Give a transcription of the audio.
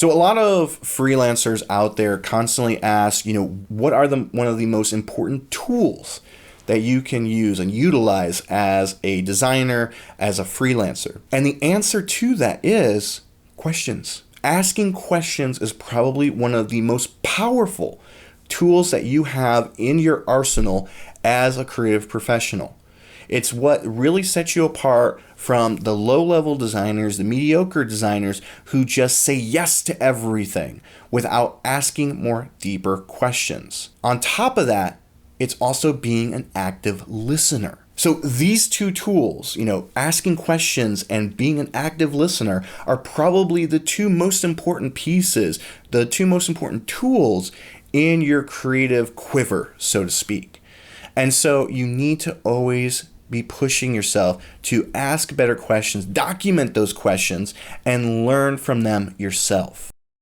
So a lot of freelancers out there constantly ask, what are one of the most important tools that you can use and utilize as a designer, as a freelancer? And the answer to that is questions. Asking questions is probably one of the most powerful tools that you have in your arsenal as a creative professional. It's what really sets you apart from the low-level designers, the mediocre designers who just say yes to everything without asking more deeper questions. On top of that, it's also being an active listener. So these two tools, asking questions and being an active listener, are probably the two most important pieces, the two most important tools in your creative quiver, so to speak. And so you need to always be pushing yourself to ask better questions, document those questions, and learn from them yourself.